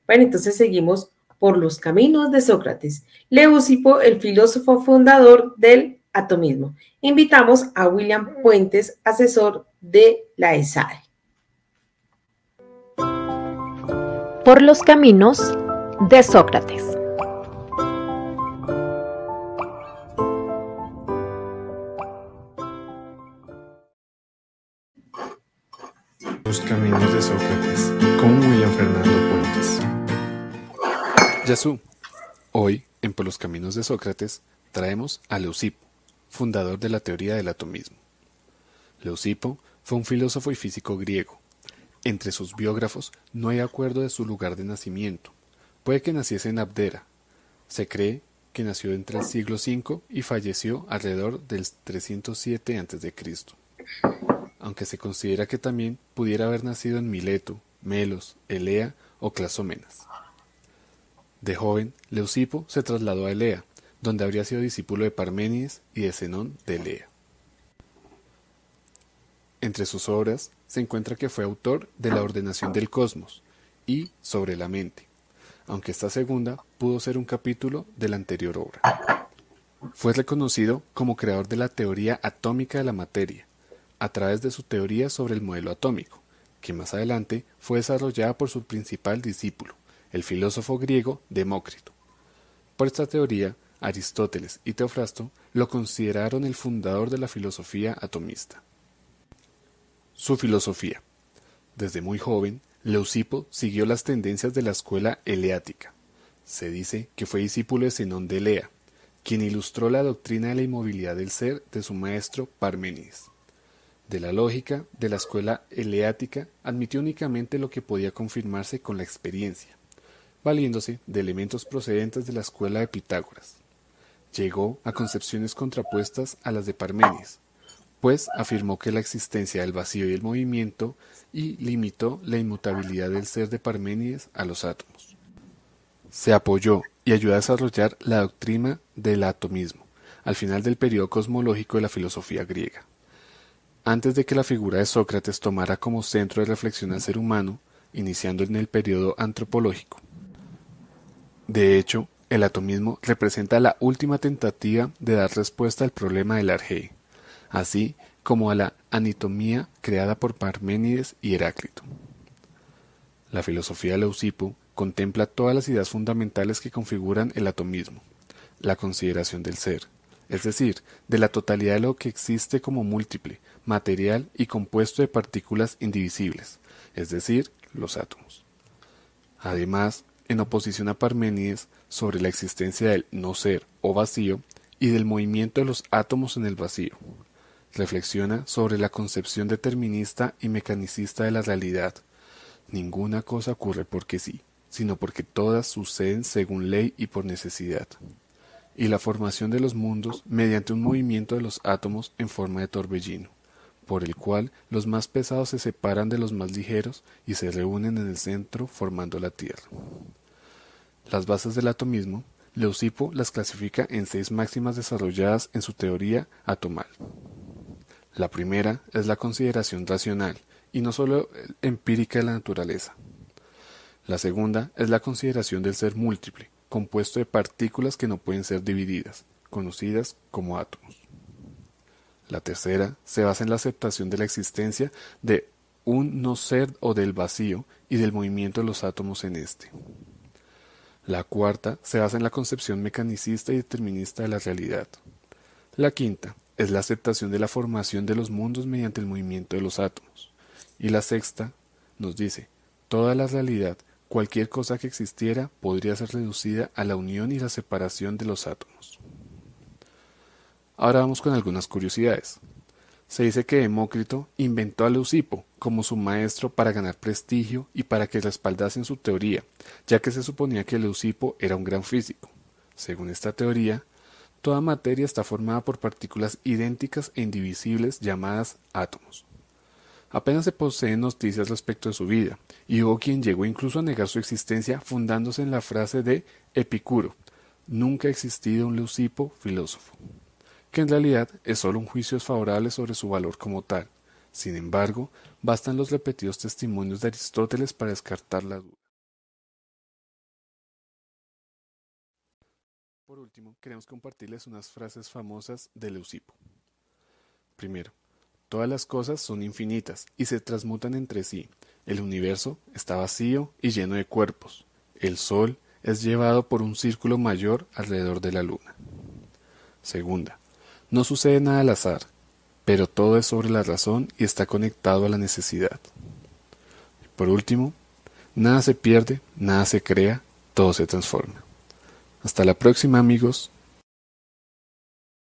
Bueno, entonces seguimos por los caminos de Sócrates. Leucipo, el filósofo fundador del atomismo. Invitamos a William Puentes, asesor de la ESADE. Por los caminos de Sócrates. Los caminos de Sócrates, con William Fernando Puentes. Yasú, hoy, en Por los caminos de Sócrates, traemos a Leucipo, fundador de la teoría del atomismo. Leucipo fue un filósofo y físico griego. Entre sus biógrafos no hay acuerdo de su lugar de nacimiento. Puede que naciese en Abdera. Se cree que nació entre el siglo V y falleció alrededor del 307 a.C., aunque se considera que también pudiera haber nacido en Mileto, Melos, Elea o Clasómenas. De joven, Leucipo se trasladó a Elea, donde habría sido discípulo de Parménides y de Zenón de Elea. Entre sus obras se encuentra que fue autor de La ordenación del cosmos y Sobre la mente, aunque esta segunda pudo ser un capítulo de la anterior obra. Fue reconocido como creador de la teoría atómica de la materia, a través de su teoría sobre el modelo atómico, que más adelante fue desarrollada por su principal discípulo, el filósofo griego Demócrito. Por esta teoría, Aristóteles y Teofrasto lo consideraron el fundador de la filosofía atomista. Su filosofía. Desde muy joven, Leucipo siguió las tendencias de la escuela eleática. Se dice que fue discípulo de Zenón de Elea, quien ilustró la doctrina de la inmovilidad del ser de su maestro Parménides. De la lógica de la escuela eleática admitió únicamente lo que podía confirmarse con la experiencia, valiéndose de elementos procedentes de la escuela de Pitágoras. Llegó a concepciones contrapuestas a las de Parménides, pues afirmó que la existencia del vacío y el movimiento y limitó la inmutabilidad del ser de Parménides a los átomos. Se apoyó y ayudó a desarrollar la doctrina del atomismo, al final del periodo cosmológico de la filosofía griega. Antes de que la figura de Sócrates tomara como centro de reflexión al ser humano, iniciando en el periodo antropológico. De hecho, el atomismo representa la última tentativa de dar respuesta al problema del arjé, así como a la anitomía creada por Parménides y Heráclito. La filosofía de Leucipo contempla todas las ideas fundamentales que configuran el atomismo, la consideración del ser, es decir, de la totalidad de lo que existe como múltiple, material y compuesto de partículas indivisibles, es decir, los átomos. Además, en oposición a Parménides sobre la existencia del no ser o vacío y del movimiento de los átomos en el vacío, reflexiona sobre la concepción determinista y mecanicista de la realidad. Ninguna cosa ocurre porque sí, sino porque todas suceden según ley y por necesidad. Y la formación de los mundos mediante un movimiento de los átomos en forma de torbellino, por el cual los más pesados se separan de los más ligeros y se reúnen en el centro formando la Tierra. Las bases del atomismo, Leucipo las clasifica en 6 máximas desarrolladas en su teoría atomal. La primera es la consideración racional, y no sólo empírica de la naturaleza. La segunda es la consideración del ser múltiple, compuesto de partículas que no pueden ser divididas, conocidas como átomos. La tercera se basa en la aceptación de la existencia de un no ser o del vacío y del movimiento de los átomos en este. La cuarta se basa en la concepción mecanicista y determinista de la realidad. La quinta es la aceptación de la formación de los mundos mediante el movimiento de los átomos. Y la sexta nos dice, toda la realidad, cualquier cosa que existiera, podría ser reducida a la unión y la separación de los átomos. Ahora vamos con algunas curiosidades. Se dice que Demócrito inventó a Leucipo como su maestro para ganar prestigio y para que respaldasen su teoría, ya que se suponía que Leucipo era un gran físico. Según esta teoría, toda materia está formada por partículas idénticas e indivisibles llamadas átomos. Apenas se poseen noticias respecto de su vida, y hubo quien llegó incluso a negar su existencia fundándose en la frase de Epicuro, nunca ha existido un Leucipo filósofo, que en realidad es solo un juicio desfavorable sobre su valor como tal. Sin embargo, bastan los repetidos testimonios de Aristóteles para descartar la duda. Por último, queremos compartirles unas frases famosas de Leucipo. Primero, todas las cosas son infinitas y se transmutan entre sí. El universo está vacío y lleno de cuerpos. El Sol es llevado por un círculo mayor alrededor de la Luna. Segunda, no sucede nada al azar, pero todo es sobre la razón y está conectado a la necesidad. Por último, nada se pierde, nada se crea, todo se transforma. Hasta la próxima, amigos.